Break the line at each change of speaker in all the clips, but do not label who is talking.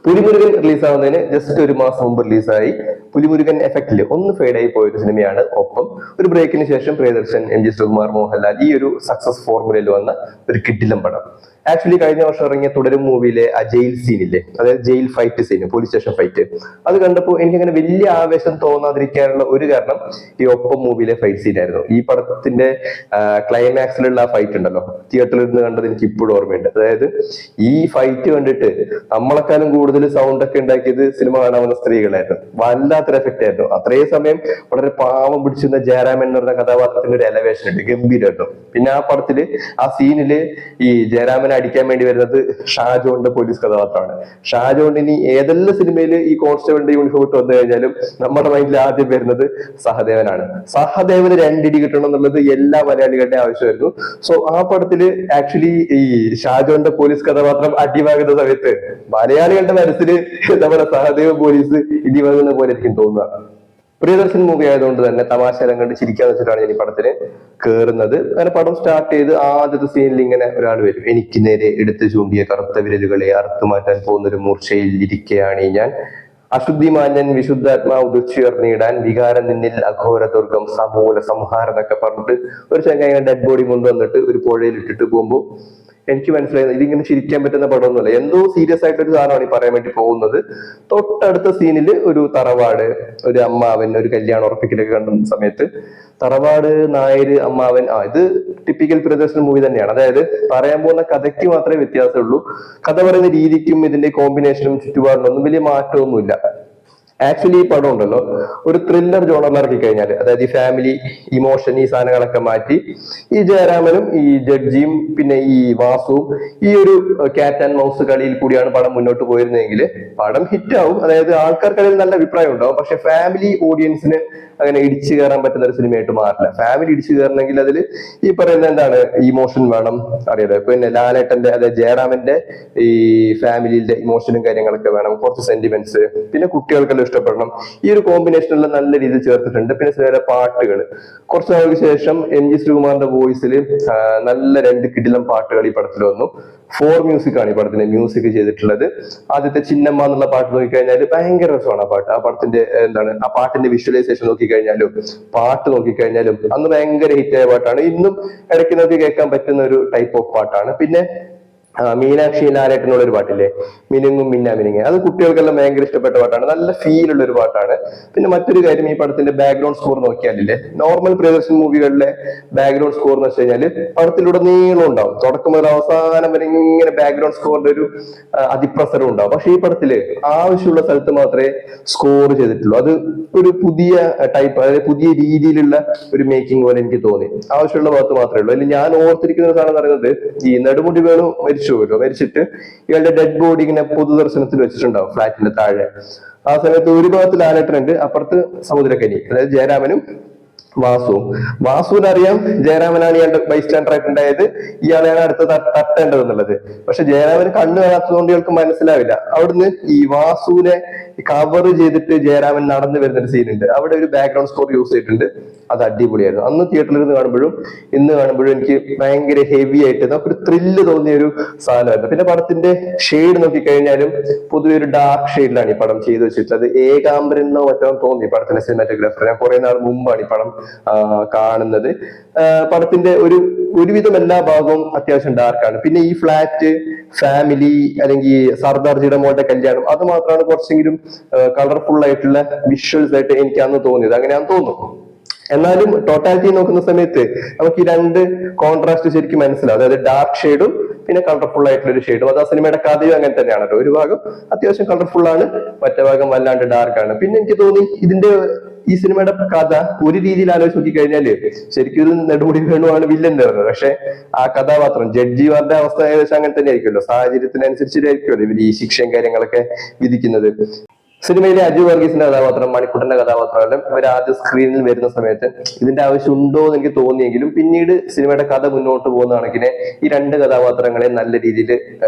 Pulimurugan റിലീസാവുന്നതിന് just ഒരു മാസം മുമ്പ് റിലീസായി. പുലിമുരുകൻ എഫക്റ്റിൽ ഒന്ന് ഫെയ്ഡ് ആയി പോയൊരു സിനിമയാണ് ഒപ്പം. ഒരു ബ്രേക്കിന് ശേഷം പ്രിയദർശൻ, എം ജി ശ്രീകുമാർ, മോഹൻലാൽ ഈ ഒരു സക്സസ് ഫോർമുലയിൽ വന്ന ഒരു കിടിലം പടം. ആക്ച്വലി കഴിഞ്ഞ വർഷം ഇറങ്ങിയ തുടരും മൂവിയിലെ ആ ജയിൽ സീനില്ലേ, അതായത് jail fight scene, police station fight, അത് കണ്ടപ്പോൾ എനിക്ക് അങ്ങനെ വലിയ ആവേശം തോന്നാതിരിക്കാനുള്ള ഒരു കാരണം ഈ ഒപ്പം മൂവിയിലെ ഫൈറ്റ് സീൻ ആയിരുന്നു. ഈ പടത്തിന്റെ ക്ലൈമാക്സിലുള്ള ആ ഫൈറ്റ് ഉണ്ടല്ലോ, തിയേറ്ററിൽ നിന്ന് കണ്ടത് എനിക്ക് ഇപ്പോഴും ഓർമ്മയുണ്ട്. അതായത് ഈ ഫൈറ്റ് കണ്ടിട്ട് നമ്മളെക്കാളും കൂടുതൽ സൗണ്ട് ഒക്കെ ഉണ്ടാക്കിയത് സിനിമ കാണാവുന്ന സ്ത്രീകളായിരുന്നു. വല്ലാത്തൊരു എഫക്റ്റ് ആയിരുന്നു. അത്രയും സമയം വളരെ പാവം പിടിച്ചിരുന്ന ജയറാമൻ എന്ന് പറഞ്ഞ കഥാപാത്രത്തിന്റെ ഒരു എലവേഷൻ ഉണ്ട്, ഗംഭീരമായിരുന്നു. പിന്നെ ആ പടത്തില് ആ സീനില് ഈ ജയറാമൻ അടിക്കാൻ വേണ്ടി വരുന്നത് ഷാജോന്റെ പോലീസ് കഥാപാത്രമാണ്. ഷാജോൺ ഇനി ഏതെല്ലാം സിനിമയിൽ ഈ കോൺസ്റ്റബിളിന്റെ യൂണിഫോം ഇട്ട് വന്നു കഴിഞ്ഞാലും നമ്മുടെ മൈൻഡിൽ ആദ്യം വരുന്നത് സഹദേവനാണ്. സഹദേവന് രണ്ടിടി കിട്ടണം എന്നുള്ളത് എല്ലാ മലയാളികളുടെ ആവശ്യമായിരുന്നു. സോ ആ പടത്തില് ആക്ച്വലി ഈ ഷാജോന്റെ പോലീസ് കഥാപാത്രം അടിവാകുന്ന സമയത്ത് മലയാളികളുടെ മനസ്സിൽ നമ്മുടെ സഹദേവ പോലീസ് ഇടിവാകുന്ന പോലെ എനിക്ക് തോന്നുക. പ്രിയദർശൻ മൂവി ആയതുകൊണ്ട് തന്നെ തമാശ എല്ലാം കണ്ട് ചിരിക്കാന്ന് വെച്ചിട്ടാണ് ഞാൻ ഈ പടത്തിന് കയറുന്നത്. അങ്ങനെ പടം സ്റ്റാർട്ട് ചെയ്ത് ആദ്യത്തെ സീനിൽ ഇങ്ങനെ ഒരാൾ വരും. എനിക്ക് നേരെ എടുത്തു ചൂണ്ടിയ കറുത്ത വിരലുകളെ അറുത്തു മാറ്റാൻ പോകുന്ന ഒരു മൂർച്ചയിൽ ഇരിക്കുകയാണ് ഞാൻ. അശുദ്ധി മാന്യൻ വിശുദ്ധാത്മാവ് ഉദിച്ചുയർന്നിടാൻ വികാരം നിന്നിൽ അഘോര ദുർഗം സമൂല സംഹാരം എന്നൊക്കെ പറഞ്ഞിട്ട് ഒരു ചങ്ങായി ഡെഡ് ബോഡി കൊണ്ടുവന്നിട്ട് ഒരു പുഴയിൽ ഇട്ടിട്ട് പോകുമ്പോൾ എനിക്ക് മനസ്സിലായത് ഇതിങ്ങനെ ചിരിക്കാൻ പറ്റുന്ന പടമൊന്നുമല്ല, എന്തോ സീരിയസ് ആയിട്ടൊരു സാധനമാണ് ഈ പറയാൻ വേണ്ടി പോകുന്നത്. തൊട്ടടുത്ത സീനിൽ ഒരു തറവാട്, ഒരു അമ്മാവൻ, ഒരു കല്യാണം ഉറപ്പിക്കലൊക്കെ കണ്ടുന്ന സമയത്ത് തറവാട്, നായര്, അമ്മാവൻ, ഇത് ടിപ്പിക്കൽ പ്രിയദർശൻ മൂവി തന്നെയാണ്. അതായത് പറയാൻ പോകുന്ന കഥയ്ക്ക് മാത്രമേ വ്യത്യാസമുള്ളൂ. കഥ പറയുന്ന രീതിക്കും ഇതിന്റെ കോമ്പിനേഷനും ചുറ്റുപാടിനൊന്നും വലിയ മാറ്റമൊന്നുമില്ല. ആക്ച്വലി ഈ പടം ഉണ്ടല്ലോ ഒരു ത്രില്ലർ ജോണറിൽ ഇറക്കി കഴിഞ്ഞാൽ, അതായത് ഈ ഫാമിലി ഇമോഷൻ ഈ സാധനങ്ങളൊക്കെ മാറ്റി ഈ ജയരാമനും ഈ ജഡ്ജിയും പിന്നെ ഈ വാസുവും ഈ ഒരു കാറ്റ് ആൻഡ് മൗസ് കളിയിൽ കൂടിയാണ് പടം മുന്നോട്ട് പോയിരുന്നതെങ്കിൽ പടം ഹിറ്റ് ആവും. അതായത് ആൾക്കാർക്കതിൽ നല്ല അഭിപ്രായം ഉണ്ടാവും. പക്ഷെ ഫാമിലി ഓഡിയൻസിന് അങ്ങനെ ഇടിച്ചു കയറാൻ പറ്റുന്ന ഒരു സിനിമയായിട്ട് മാറില്ല. ഫാമിലി ഇടിച്ചു കയറണമെങ്കിൽ അതിൽ ഈ പറയുന്ന എന്താണ് ഇമോഷൻ വേണം, അറിയാലോ. പിന്നെ ലാലേട്ടന്റെ, അതായത് ജയറാമന്റെ ഈ ഫാമിലിയുടെ ഇമോഷനും കാര്യങ്ങളൊക്കെ വേണം, കുറച്ച് സെന്റിമെന്റ്സ്, പിന്നെ കുട്ടികൾക്കെല്ലാം ഇഷ്ടപ്പെടണം. ഈ ഒരു കോമ്പിനേഷനെല്ലാം നല്ല രീതിയിൽ ചേർത്തിട്ടുണ്ട്. പിന്നെ ചില പാട്ടുകൾ കുറച്ച് നാൾക്ക് ശേഷം എം ജി ശ്രീകുമാറിന്റെ വോയിസിൽ നല്ല രണ്ട് കിടിലം പാട്ടുകൾ ഈ പടത്തിൽ വന്നു. ഫോർ മ്യൂസിക് ആണ് ഈ പടത്തിന് മ്യൂസിക് ചെയ്തിട്ടുള്ളത്. ആദ്യത്തെ ചിന്നമ്മ എന്നുള്ള പാട്ട് നോക്കിക്കഴിഞ്ഞാൽ ഭയങ്കര രസമാണ് ആ പാട്ട്. ആ പടത്തിന്റെ എന്താണ് ആ പാട്ടിന്റെ വിഷ്വലൈസേഷൻ നോക്കിക്കഴിഞ്ഞാലും പാട്ട് നോക്കിക്കഴിഞ്ഞാലും അന്ന് ഭയങ്കര ഹിറ്റായ പാട്ടാണ്. ഇന്നും ഇടയ്ക്ക് നോക്കി കേൾക്കാൻ പറ്റുന്ന ഒരു ടൈപ്പ് ഓഫ് പാട്ടാണ്. പിന്നെ മീനാക്ഷി ലാലേട്ടനുള്ള ഒരു പാട്ടില്ലേ, മിനുങ്ങും മിന്നാ മിനുങ്ങ, അത് കുട്ടികൾക്കെല്ലാം ഭയങ്കര ഇഷ്ടപ്പെട്ട പാട്ടാണ്. നല്ല ഫീൽ ഉള്ള ഒരു പാട്ടാണ്. പിന്നെ മറ്റൊരു കാര്യം, ഈ പടത്തിന്റെ ബാക്ക്ഗ്രൗണ്ട് സ്കോർ നോക്കിയാലില്ലേ, നോർമൽ പ്രിയദർശൻ മൂവികളിലെ ബാക്ക്ഗ്രൗണ്ട് സ്കോർ എന്ന് വെച്ച് കഴിഞ്ഞാൽ പടത്തിലൂടെ നീളം ഉണ്ടാവും, തുടക്കം മുതൽ അവസാനം വരെ ഇങ്ങനെ ബാക്ക്ഗ്രൗണ്ട് സ്കോറിന്റെ ഒരു അതിപ്രസരം ഉണ്ടാവും. പക്ഷെ ഈ പടത്തില് ആവശ്യമുള്ള സ്ഥലത്ത് മാത്രമേ സ്കോർ ചെയ്തിട്ടുള്ളൂ. അത് ഒരു പുതിയ ടൈപ്പ്, അതായത് പുതിയ രീതിയിലുള്ള ഒരു മേക്കിംഗ് പോലെ എനിക്ക് തോന്നി. ആവശ്യമുള്ള ഭാഗത്ത് മാത്രമേ ഉള്ളൂ. അതിൽ ഞാൻ ഓർത്തിരിക്കുന്ന ഒരു സാധനം പറയുന്നത്, ഈ നെടുമുടി വേണു മരിച്ചിട്ട് ഇയാളുടെ ഡെഡ് ബോഡി ഇങ്ങനെ പൊതുദർശനത്തിൽ വെച്ചിട്ടുണ്ടാവും ഫ്ലാറ്റിന്റെ താഴെ. ആ സമയത്ത് ഒരു ഭാഗത്ത് ലാലേട്ടനുണ്ട്, അപ്പുറത്ത് സമുദ്രക്കനി, അതായത് ജയരാമനും വാസുവിനറിയാം ജയരാമനാണ് ഇയാളുടെ ബൈസ്റ്റാൻഡർ ആയിട്ടുണ്ടായത്, ഇയാളെയാണ് അടുത്ത് തട്ടേണ്ടത് എന്നുള്ളത്. പക്ഷെ ജയരാമന് കണ്ണ് കാണാത്തതുകൊണ്ട് ഇയാൾക്ക് മനസ്സിലാവില്ല. അവിടുന്ന് ഈ വാസുവിനെ കവർ ചെയ്തിട്ട് ജയരാമൻ നടന്നു വരുന്ന ഒരു സീനുണ്ട്. അവിടെ ഒരു ബാക്ക്ഗ്രൗണ്ട് സ്കോർ യൂസ് ചെയ്തിട്ടുണ്ട്. അത് അടിപൊളിയായിരുന്നു. അന്ന് തിയേറ്ററിൽ നിന്ന് കാണുമ്പോഴും ഇന്ന് കാണുമ്പോഴും എനിക്ക് ഭയങ്കര ഹെവി ആയിട്ട് നമുക്കൊരു ത്രില്ല് തോന്നിയ ഒരു സാധനമായിരുന്നു. പിന്നെ പടത്തിന്റെ ഷെയ്ഡ് നോക്കിക്കഴിഞ്ഞാലും പൊതുവെ ഒരു ഡാർക്ക് ഷെയ്ഡിലാണ് ഈ പടം ചെയ്തു വെച്ചിട്ടുള്ളത്. ഏകാംബരൻ എന്നോ മറ്റോ തോന്നി പടത്തിന്റെ സിനിമാറ്റോഗ്രാഫർ. ഞാൻ കുറെ നാൾ മുമ്പാണ് ഈ പടം കാണുന്നത്. പടത്തിന്റെ ഒരുവിധം എല്ലാ ഭാഗവും അത്യാവശ്യം ഡാർക്കാണ്. പിന്നെ ഈ ഫ്ലാറ്റ്, ഫാമിലി, അല്ലെങ്കിൽ സർദാർജിയുടെ മോളുടെ കല്യാണം, അത് മാത്രമാണ് കുറച്ചെങ്കിലും കളർഫുൾ ആയിട്ടുള്ള വിഷ്വൽസ് ആയിട്ട് എനിക്ക് അന്ന് തോന്നിയത്. അങ്ങനെയാന്ന് തോന്നുന്നു. എന്നാലും ടോട്ടാലിറ്റി നോക്കുന്ന സമയത്ത് നമുക്ക് ഈ രണ്ട് കോൺട്രാസ്റ്റ് ശരിക്കും മനസ്സിലാവും. അതായത് ഡാർക്ക് ഷെയ്ഡും പിന്നെ കളർഫുൾ ആയിട്ടുള്ള ഒരു ഷെയ്ഡും. അത് ആ സിനിമയുടെ കഥയും അങ്ങനെ തന്നെയാണല്ലോ. ഒരു ഭാഗം അത്യാവശ്യം കളർഫുൾ ആണ്, മറ്റേ ഭാഗം വല്ലാണ്ട് ഡാർക്ക് ആണ്. പിന്നെ എനിക്ക് തോന്നി ഈ സിനിമയുടെ കഥ ഒരു രീതിയിൽ ആലോചിച്ച് നോക്കി കഴിഞ്ഞാല് ശരിക്കും ഒരു നെടുമുടി വേണുവാണ് വില്ലൻ വരുന്നത്. പക്ഷെ ആ കഥാപാത്രം ജഡ്ജിമാരുടെ അവസ്ഥ ഏകദേശം അങ്ങനെ തന്നെ ആയിരിക്കുമല്ലോ. സാഹചര്യത്തിനനുസരിച്ചിട്ടായിരിക്കുമല്ലോ ഇവർ ഈ ശിക്ഷയും കാര്യങ്ങളൊക്കെ വിധിക്കുന്നത്. സിനിമയിലെ അജു വർഗീസിന്റെ കഥാപാത്രം, മണിക്കുട്ടന്റെ കഥാപാത്രം ഇവർ ആദ്യം സ്ക്രീനിൽ വരുന്ന സമയത്ത് ഇതിന്റെ ആവശ്യം ഉണ്ടോ എന്ന് എനിക്ക് തോന്നിയെങ്കിലും പിന്നീട് സിനിമയുടെ കഥ മുന്നോട്ട് പോകുന്ന കണക്കിന് ഈ രണ്ട് കഥാപാത്രങ്ങളെ നല്ല രീതിയിൽ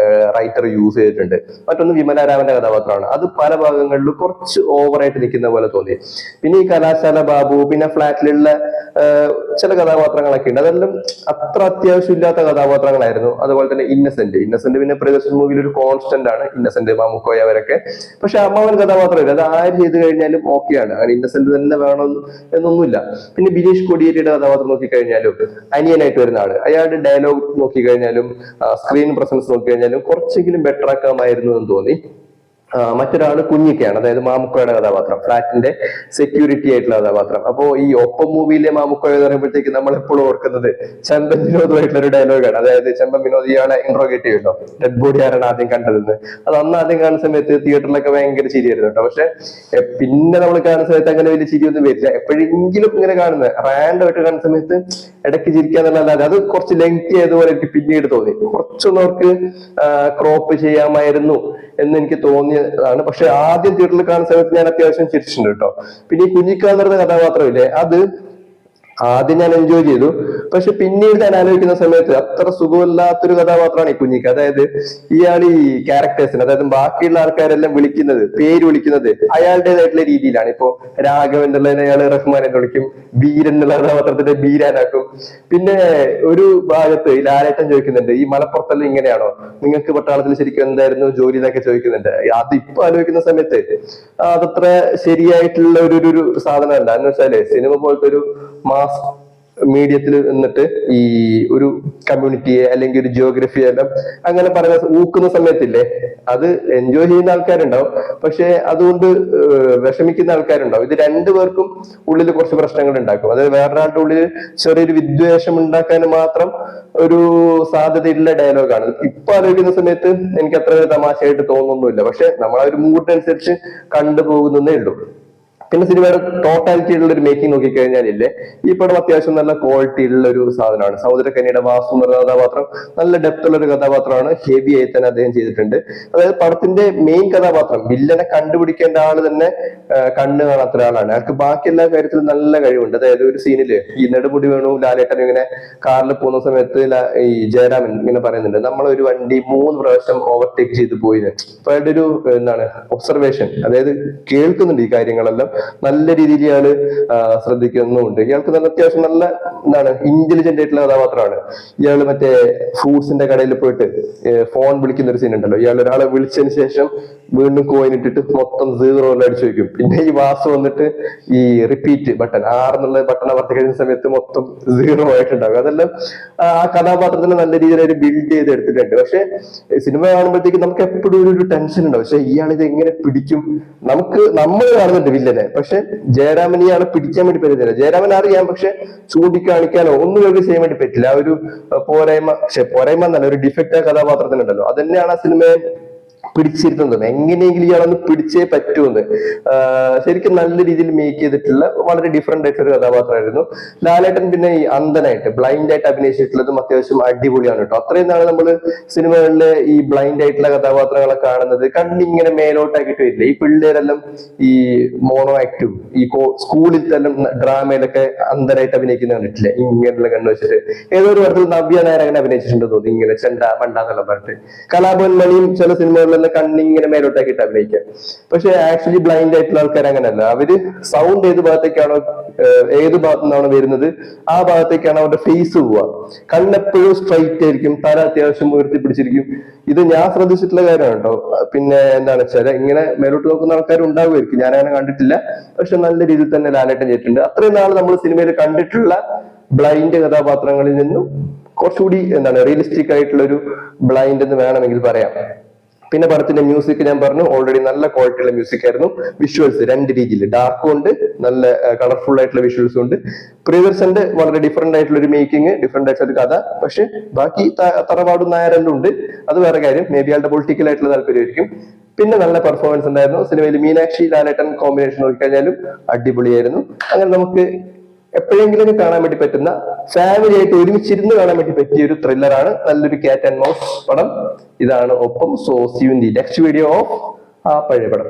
റൈറ്റർ യൂസ് ചെയ്തിട്ടുണ്ട്. മറ്റൊന്ന് വിമലാരാമന്റെ കഥാപാത്രമാണ്. അത് പല ഭാഗങ്ങളിലും കുറച്ച് ഓവറായിട്ട് നിൽക്കുന്ന പോലെ തോന്നി. പിന്നെ ഈ കലാശാല ബാബു, പിന്നെ ഫ്ലാറ്റിലുള്ള ചില കഥാപാത്രങ്ങളൊക്കെ ഉണ്ട്, അതെല്ലാം അത്ര അത്യാവശ്യമില്ലാത്ത കഥാപാത്രങ്ങളായിരുന്നു. അതുപോലെ തന്നെ ഇന്നസെന്റ് പിന്നെ പ്രിയദർശൻ മൂവിയിൽ ഒരു കോൺസ്റ്റന്റ് ആണ് ഇന്നസെന്റ്, മാമുക്കോയ അവരൊക്കെ. പക്ഷെ അമ്മാവൻ കഥാപാത്രമില്ല, അത് ആര് ചെയ്ത് കഴിഞ്ഞാലും ഓക്കെയാണ്, അങ്ങനെ ഇന്നസെന്റ് തന്നെ വേണം എന്നൊന്നുമില്ല. പിന്നെ ബിനീഷ് കൊടിയേരിയുടെ കഥാപാത്രം നോക്കിക്കഴിഞ്ഞാലും അനിയനായിട്ട് വരുന്ന ആള്, അയാളുടെ ഡയലോഗ് നോക്കിക്കഴിഞ്ഞാലും സ്ക്രീൻ പ്രസൻസ് നോക്കിക്കഴിഞ്ഞാലും കുറച്ചെങ്കിലും ബെറ്റർ ആക്കാമായിരുന്നു എന്ന് തോന്നി. മറ്റൊരാള് കുഞ്ഞിക്കയാണ്, അതായത് മാമുക്കോയുടെ കഥാപാത്രം, ഫ്ലാറ്റിന്റെ സെക്യൂരിറ്റി ആയിട്ടുള്ള കഥാപാത്രം. അപ്പോ ഈ ഒപ്പം മൂവിയിലെ മാമുക്കോയ എന്ന് പറയുമ്പോഴത്തേക്ക് നമ്മൾ എപ്പോഴും ഓർക്കുന്നത് ചെമ്പൻ വിനോദമായിട്ടുള്ള ഒരു ഡയലോഗാണ്. അതായത് ചെമ്പൻ വിനോദ് ഇയാളെ ഇൻട്രോഗേറ്റ് ചെയ്യുമല്ലോ, ഡെഡ് ബോഡി ആരാണ് ആദ്യം കണ്ടതെന്ന്. അത് അന്ന് ആദ്യം കാണുന്ന സമയത്ത് തിയേറ്ററിലൊക്കെ ഭയങ്കര ചിരിയായിരുന്നു കേട്ടോ. പക്ഷെ പിന്നെ നമ്മൾ കാണുന്ന സമയത്ത് അങ്ങനെ വലിയ ചിരിയൊന്നും വരില്ല. എപ്പോഴെങ്കിലും ഇങ്ങനെ കാണുന്നത് റാൻഡമായിട്ട് കാണുന്ന സമയത്ത് ഇടയ്ക്ക് ചിരിക്കാന്നുള്ളതല്ലാതെ അത് കുറച്ച് ലെങ്തി ആയതുപോലെ എനിക്ക് പിന്നീട് തോന്നി. കുറച്ചൊന്നും അവർക്ക് ക്രോപ്പ് ചെയ്യാമായിരുന്നു എന്ന് എനിക്ക് തോന്നിയതാണ്. പക്ഷെ ആദ്യം തിയേറ്ററിൽ കാണുന്ന സമയത്ത് ഞാൻ അത്യാവശ്യം ചിരിച്ചിട്ടുണ്ട് കേട്ടോ. പിന്നെ ഈ കുഞ്ഞിക്കാന്ന് പറയുന്ന കഥാപാത്രമില്ലേ, അത് ആദ്യം ഞാൻ എൻജോയ് ചെയ്തു. പക്ഷെ പിന്നീട് ഞാൻ ആലോചിക്കുന്ന സമയത്ത് അത്ര സുഖമില്ലാത്തൊരു കഥാപാത്രമാണ് ഈ കുഞ്ഞിക്ക്. അതായത് ഇയാൾ ഈ ക്യാരക്ടേഴ്സിന്, അതായത് ബാക്കിയുള്ള ആൾക്കാരെല്ലാം പേര് വിളിക്കുന്നത് അയാളുടേതായിട്ടുള്ള രീതിയിലാണ്. ഇപ്പോ രാഘവൻ എന്നുള്ളതിനെ അയാൾ റഹ്മാൻ എന്ന് വിളിക്കും, വീരൻ എന്നുള്ള കഥാപാത്രത്തിന്റെ ബീരാനാക്കും. പിന്നെ ഒരു ഭാഗത്ത് ഈ ലാലേട്ടൻ ചോദിക്കുന്നുണ്ട്, ഈ മലപ്പുറത്തെല്ലാം ഇങ്ങനെയാണോ, നിങ്ങൾക്ക് പട്ടാളത്തിൽ ശരിക്കും എന്തായിരുന്നു ജോലി എന്നൊക്കെ ചോദിക്കുന്നുണ്ട്. അതിപ്പോ ആലോചിക്കുന്ന സമയത്ത് അതത്ര ശരിയായിട്ടുള്ള ഒരു സാധനമല്ല. എന്ന് വെച്ചാല് സിനിമ പോലത്തെ ഒരു മീഡിയത്തിൽ നിന്നിട്ട് ഈ ഒരു കമ്മ്യൂണിറ്റിയെ അല്ലെങ്കിൽ ഒരു ജിയോഗ്രഫിയെ എല്ലാം അങ്ങനെ പറയുന്ന ഊക്കുന്ന സമയത്തില്ലേ, അത് എൻജോയ് ചെയ്യുന്ന ആൾക്കാരുണ്ടാവും, പക്ഷെ അതുകൊണ്ട് വിഷമിക്കുന്ന ആൾക്കാരുണ്ടാവും. ഇത് രണ്ടുപേർക്കും ഉള്ളിൽ കുറച്ച് പ്രശ്നങ്ങൾ ഉണ്ടാക്കും. അതായത് വേറൊരാളുടെ ഉള്ളിൽ ചെറിയൊരു വിദ്വേഷം ഉണ്ടാക്കാൻ മാത്രം ഒരു സാധ്യതയുള്ള ഡയലോഗാണ്. ഇപ്പൊ ആലോചിക്കുന്ന സമയത്ത് എനിക്ക് അത്ര തമാശയായിട്ട് തോന്നുന്നൊന്നുമില്ല, പക്ഷെ നമ്മൾ ആ ഒരു മൂഡിനനുസരിച്ച് കണ്ടുപോകുന്നേ ഉള്ളൂ. പിന്നെ സിനിമയുടെ ടോട്ടാലിറ്റി ഉള്ള ഒരു മേക്കിംഗ് നോക്കിക്കഴിഞ്ഞാലില്ലേ, ഈ പടം അത്യാവശ്യം നല്ല ക്വാളിറ്റി ഉള്ള ഒരു സാധനമാണ്. സമുദ്രക്കന്യയുടെ വാസു എന്ന കഥാപാത്രം നല്ല ഡെപ്ത് ഉള്ള ഒരു കഥാപാത്രമാണ്, ഹെവി ആയി തന്നെ അദ്ദേഹം ചെയ്തിട്ടുണ്ട്. അതായത് പടത്തിന്റെ മെയിൻ കഥാപാത്രം വില്ലനെ കണ്ടുപിടിക്കേണ്ട ആള് തന്നെ കണ്ണ് കാണാത്ത ഒരാളാണ്. അയാൾക്ക് ബാക്കി എല്ലാ കാര്യത്തിലും നല്ല കഴിവുണ്ട്. അതായത് ഒരു സീനില് ഈ നെടുമുടി വേണു ലാലേട്ടൻ ഇങ്ങനെ കാറിൽ പോകുന്ന സമയത്ത് ഈ ജയരാമൻ ഇങ്ങനെ പറയുന്നുണ്ട്, നമ്മളൊരു വണ്ടി 3 പ്രാവശ്യം ഓവർടേക്ക് ചെയ്ത് പോയിന്. അപ്പൊ അയാളുടെ ഒരു ഒബ്സർവേഷൻ, അതായത് കേൾക്കുന്നുണ്ട് ഈ കാര്യങ്ങളെല്ലാം, നല്ല രീതിയിൽ ഇയാള് ശ്രദ്ധിക്കുന്നുണ്ട്. ഇയാൾക്ക് നല്ല അത്യാവശ്യം നല്ല ഇന്റലിജന്റ് ആയിട്ടുള്ള കഥാപാത്രമാണ്. ഇയാള് മറ്റേ ഫ്രൂട്ട്സിന്റെ കടയിൽ പോയിട്ട് ഫോൺ വിളിക്കുന്ന ഒരു സീൻ ഉണ്ടല്ലോ, ഇയാൾ ഒരാളെ വിളിച്ചതിന് ശേഷം വീണ്ടും കോയിൻ ഇട്ടിട്ട് മൊത്തം 0 അടിച്ചു വെക്കും. പിന്നെ ഈ വാസു വന്നിട്ട് ഈ റിപ്പീറ്റ് ബട്ടൺ 6 എന്നുള്ള ബട്ടൺ അമർത്തി കഴിയുന്ന സമയത്ത് മൊത്തം 0 ആയിട്ടുണ്ടാകും. അതെല്ലാം ആ കഥാപാത്രത്തിന് നല്ല രീതിയിൽ ഒരു ബിൽഡ് ചെയ്ത് എടുത്തിട്ടുണ്ട്. പക്ഷെ സിനിമ കാണുമ്പോഴത്തേക്ക് നമുക്ക് എപ്പോഴും ഒരു ടെൻഷൻ ഉണ്ടാവും, പക്ഷെ ഇയാൾ ഇത് എങ്ങനെ പിടിക്കും. നമ്മൾ കാണുന്നുണ്ട് വില്ലനെ, പക്ഷെ ജയരാമൻ ഇയാളെ പിടിക്കാൻ വേണ്ടി പറ്റുന്നില്ല. ജയരാമൻ അറിയാം, പക്ഷെ ചൂണ്ടിക്കാണിക്കാനോ ഒന്നും ഇവർക്ക് ചെയ്യാൻ വേണ്ടി പറ്റില്ല. ആ ഒരു പോരായ്മ എന്നല്ല, ഒരു ഡിഫക്റ്റ് ആ കഥാപാത്രത്തിനുണ്ടല്ലോ, അത് തന്നെയാണ് ആ സിനിമയെ പിടിച്ചിരുത്തുന്നത്. എങ്ങനെയെങ്കിലും ഇയാളൊന്ന് പിടിച്ചേ പറ്റുമെന്ന് ശരിക്കും നല്ല രീതിയിൽ മേക്ക് ചെയ്തിട്ടുള്ള വളരെ ഡിഫറെന്റ് ആയിട്ടുള്ള ഒരു കഥാപാത്രമായിരുന്നു ലാലേട്ടൻ. പിന്നെ ഈ അന്ധനായിട്ട് ബ്ലൈൻഡ് ആയിട്ട് അഭിനയിച്ചിട്ടുള്ളതും അത്യാവശ്യം അടിപൊളിയാണ് കേട്ടോ. അത്രയും നാള് നമ്മള് സിനിമകളിലെ ഈ ബ്ലൈൻഡ് ആയിട്ടുള്ള കഥാപാത്രങ്ങളെ കാണുന്നത് കണ്ണിങ്ങനെ മേലോട്ടാക്കിയിട്ട് വരില്ല. ഈ പിള്ളേരെല്ലാം ഈ മോണോ ആക്റ്റും ഈ സ്കൂളിൽ തന്നെ ഡ്രാമയിലൊക്കെ അന്ധനായിട്ട് അഭിനയിക്കുന്ന കണ്ടിട്ടില്ല, ഇങ്ങനെയുള്ള കണ്ണു വെച്ചിട്ട്. ഏതോ ഒരു തരത്തിൽ നവ്യ നായർ അങ്ങനെ അഭിനയിച്ചിട്ടുണ്ട് തോന്നി, ഇങ്ങനെ ചെണ്ട മണ്ട എന്നുള്ള പറഞ്ഞിട്ട്. കലാഭവൻ മണിയും ചില സിനിമകളിലെല്ലാം കണ്ണിങ്ങനെ മേലോട്ടാക്കിയിട്ട് അഭിനയിക്കാം. പക്ഷെ ആക്ച്വലി ബ്ലൈൻഡ് ആയിട്ടുള്ള ആൾക്കാർ അങ്ങനെയല്ല. അവര് സൗണ്ട് ഏത് ഭാഗത്തേക്കാണോ ഏത് ഭാഗത്തു നിന്നാണോ വരുന്നത് ആ ഭാഗത്തേക്കാണ് അവരുടെ ഫേസ് പോവുക. കണ്ണെപ്പോഴും സ്ട്രൈറ്റ് ആയിരിക്കും, തല അത്യാവശ്യം ഉയർത്തി പിടിച്ചിരിക്കും. ഇത് ഞാൻ ശ്രദ്ധിച്ചിട്ടുള്ള കാര്യമാണ് കേട്ടോ. പിന്നെ എന്താണ് വെച്ചാൽ ഇങ്ങനെ മേലോട്ട് നോക്കുന്ന ആൾക്കാർ ഉണ്ടാവുമായിരിക്കും, ഞാൻ അങ്ങനെ കണ്ടിട്ടില്ല. പക്ഷെ നല്ല രീതിയിൽ തന്നെ ലാലേട്ടൻ ചെയ്തിട്ടുണ്ട്. അത്രയും നാൾ നമ്മൾ സിനിമയിൽ കണ്ടിട്ടുള്ള ബ്ലൈൻഡ് കഥാപാത്രങ്ങളിൽ നിന്നും കുറച്ചുകൂടി റിയലിസ്റ്റിക് ആയിട്ടുള്ള ഒരു ബ്ലൈൻഡ് എന്ന് വേണമെങ്കിൽ പറയാം. പിന്നെ പടത്തിന്റെ മ്യൂസിക് ഞാൻ പറഞ്ഞു, ഓൾറെഡി നല്ല ക്വാളിറ്റിയുള്ള മ്യൂസിക് ആയിരുന്നു. വിഷ്വൽസ് 2 രീതിയിൽ, ഡാർക്കും ഉണ്ട്, നല്ല കളർഫുൾ ആയിട്ടുള്ള വിഷ്വൽസും ഉണ്ട്. പ്രിയദർശന്റെ വളരെ ഡിഫറെന്റ് ആയിട്ടുള്ള ഒരു മേക്കിംഗ്, ഡിഫറെന്റ് ആയിട്ടുള്ള ഒരു കഥ. പക്ഷെ ബാക്കി തറവാടും നായരെല്ലാം ഉണ്ട്, അത് വേറെ കാര്യം. മേ ബി ആളുടെ പൊളിറ്റിക്കൽ ആയിട്ടുള്ള താല്പര്യമായിരിക്കും. പിന്നെ നല്ല പെർഫോമൻസ് ഉണ്ടായിരുന്നു സിനിമയിൽ. മീനാക്ഷി ലാലേട്ടൻ കോമ്പിനേഷൻ നോക്കിക്കഴിഞ്ഞാലും അടിപൊളിയായിരുന്നു. അങ്ങനെ നമുക്ക് എപ്പോഴെങ്കിലും കാണാൻ വേണ്ടി പറ്റുന്ന, ഫാമിലി ആയിട്ട് ഒരുമിച്ചിരുന്ന് കാണാൻ വേണ്ടി പറ്റിയ ഒരു ത്രില്ലറാണ്. നല്ലൊരു ക്യാറ്റ് ആൻഡ് മൗസ് പടം ഇതാണ് ഒപ്പം. So see you in the next video of ആ പഴയ പടം.